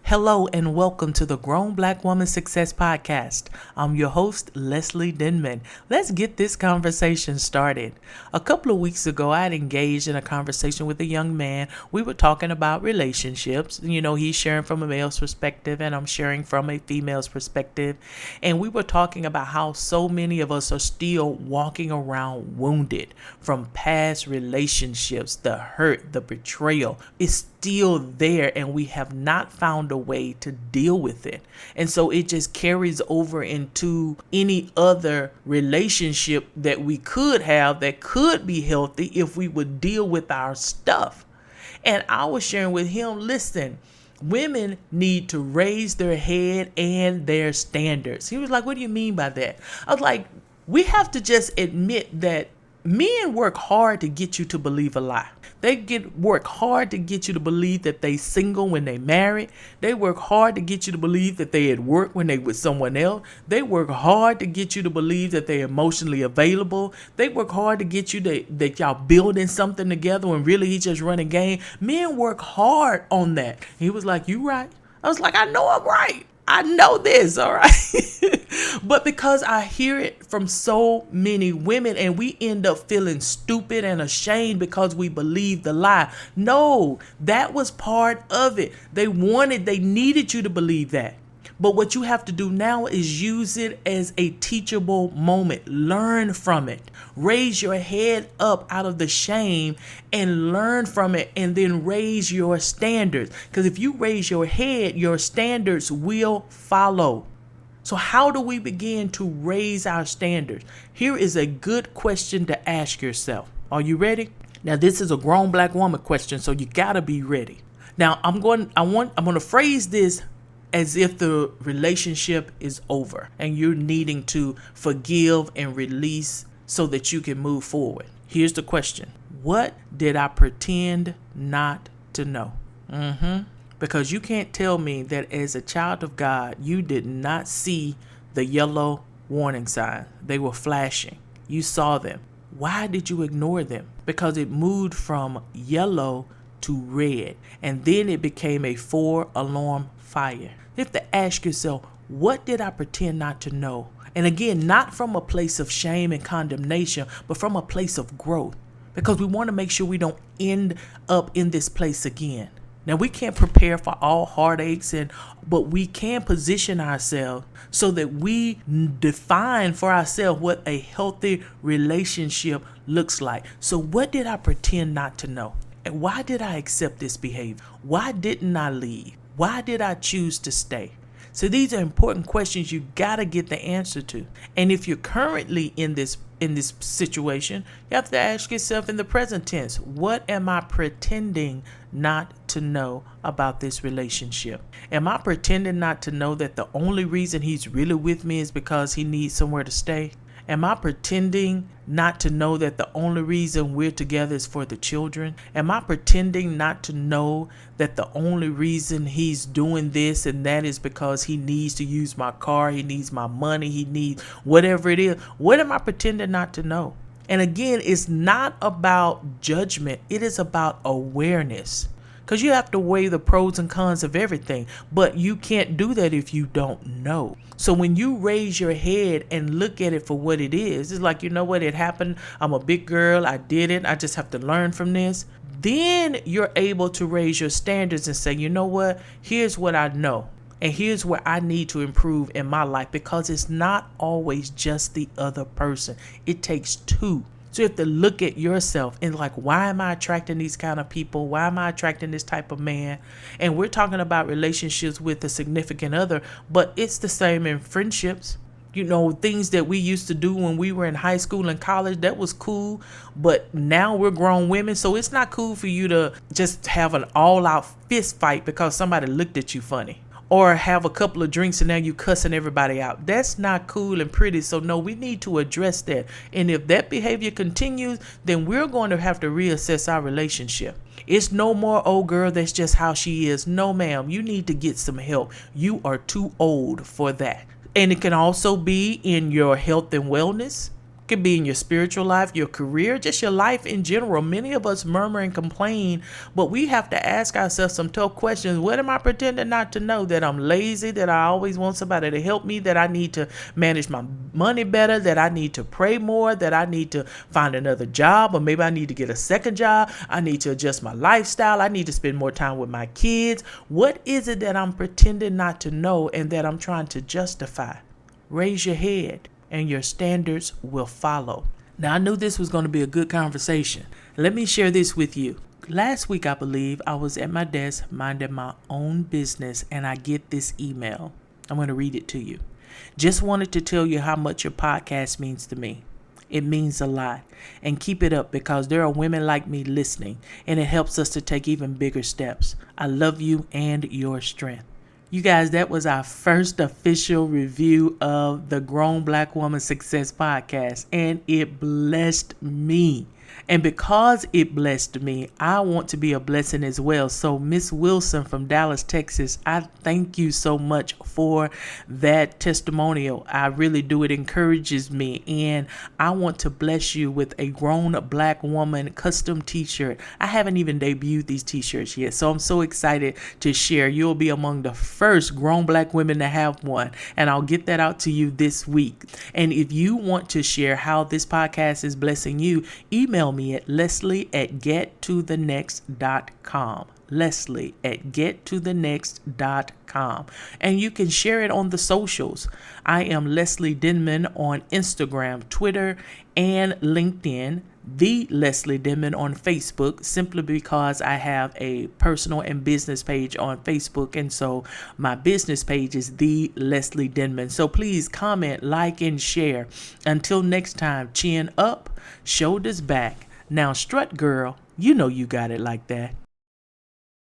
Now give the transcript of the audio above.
Hello and welcome to the Grown Black Woman Success Podcast. I'm your host, Leslie Denman. Let's get this conversation started. A couple of weeks ago, I had engaged in a conversation with a young man. We were talking about relationships. He's sharing from a male's perspective and I'm sharing from a female's perspective. And we were talking about how so many of us are still walking around wounded from past relationships. The hurt, the betrayal is still there, and we have not found a way to deal with it. And so it just carries over into any other relationship that we could have that could be healthy if we would deal with our stuff. And I was sharing with him, listen, women need to raise their head and their standards. He was like, what do you mean by that? I was like, we have to just admit that men work hard to get you to believe a lie. They work hard to get you to believe that they single when they married. They work hard to get you to believe that they at work when they with someone else. They work hard to get you to believe that they're emotionally available. They work hard to get you that y'all building something together when really he's just running game. Men work hard on that. He was like, you right. I was like, I know I'm right. I know this, all right? But because I hear it from so many women and we end up feeling stupid and ashamed because we believe the lie. No, that was part of it. They needed you to believe that. But what you have to do now is use it as a teachable moment. Learn from it. Raise your head up out of the shame and learn from it, and then raise your standards. Because if you raise your head, your standards will follow. So how do we begin to raise our standards? Here is a good question to ask yourself. Are you ready? Now, this is a grown black woman question, so you got to be ready. Now, I'm going to phrase this as if the relationship is over and you're needing to forgive and release so that you can move forward. Here's the question. What did I pretend not to know? Because you can't tell me that as a child of God, you did not see the yellow warning signs. They were flashing. You saw them. Why did you ignore them? Because it moved from yellow to red, and then it became a 4-alarm fire. You have to ask yourself, what did I pretend not to know? And again, not from a place of shame and condemnation, but from a place of growth, because we want to make sure we don't end up in this place again. Now, we can't prepare for all heartaches, but we can position ourselves so that we define for ourselves what a healthy relationship looks like. So what did I pretend not to know? And why did I accept this behavior? Why didn't I leave? Why did I choose to stay? So these are important questions you got to get the answer to. And if you're currently in this situation, you have to ask yourself in the present tense, what am I pretending not to know about this relationship? Am I pretending not to know that the only reason he's really with me is because he needs somewhere to stay? Am I pretending not to know that the only reason we're together is for the children? Am I pretending not to know that the only reason he's doing this and that is because he needs to use my car, he needs my money, he needs whatever it is? What am I pretending not to know? And again, it's not about judgment. It is about awareness. Because you have to weigh the pros and cons of everything. But you can't do that if you don't know. So when you raise your head and look at it for what it is, it's like, you know what, it happened. I'm a big girl. I did it. I just have to learn from this. Then you're able to raise your standards and say, you know what, here's what I know. And here's where I need to improve in my life, because it's not always just the other person. It takes two. So you have to look at yourself and like, why am I attracting these kind of people? Why am I attracting this type of man? And we're talking about relationships with a significant other, but it's the same in friendships. Things that we used to do when we were in high school and college, that was cool. But now we're grown women. So it's not cool for you to just have an all-out fist fight because somebody looked at you funny. Or have a couple of drinks and now you cussing everybody out. That's not cool and pretty. So no, we need to address that. And if that behavior continues, then we're going to have to reassess our relationship. It's no more, oh girl, that's just how she is. No, ma'am, you need to get some help. You are too old for that. And it can also be in your health and wellness. Could be in your spiritual life, your career, just your life in general. Many of us murmur and complain, but we have to ask ourselves some tough questions. What am I pretending not to know? That I'm lazy, that I always want somebody to help me, that I need to manage my money better, that I need to pray more, that I need to find another job, or maybe I need to get a second job. I need to adjust my lifestyle. I need to spend more time with my kids. What is it that I'm pretending not to know and that I'm trying to justify? Raise your head, and your standards will follow. Now, I knew this was going to be a good conversation. Let me share this with you. Last week, I believe, I was at my desk minding my own business, and I get this email. I'm going to read it to you. Just wanted to tell you how much your podcast means to me. It means a lot. And keep it up, because there are women like me listening, and it helps us to take even bigger steps. I love you and your strength. You guys, that was our first official review of the Grown Black Woman Success Podcast, and it blessed me. And because it blessed me, I want to be a blessing as well. So Miss Wilson from Dallas, Texas, I thank you so much for that testimonial. I really do. It encourages me. And I want to bless you with a Grown Black Woman custom t-shirt. I haven't even debuted these t-shirts yet, so I'm so excited to share. You'll be among the first grown black women to have one, and I'll get that out to you this week. And if you want to share how this podcast is blessing you, email me at leslie@gettothenext.com. leslie@gettothenext.com. And you can share it on the socials. I am Leslie Denman on Instagram, Twitter, and LinkedIn. The Leslie Denman on Facebook, simply because I have a personal and business page on Facebook, and so my business page is The Leslie Denman. So please comment, like, and share. Until next time, chin up, shoulders back. Now strut, girl. You know you got it like that.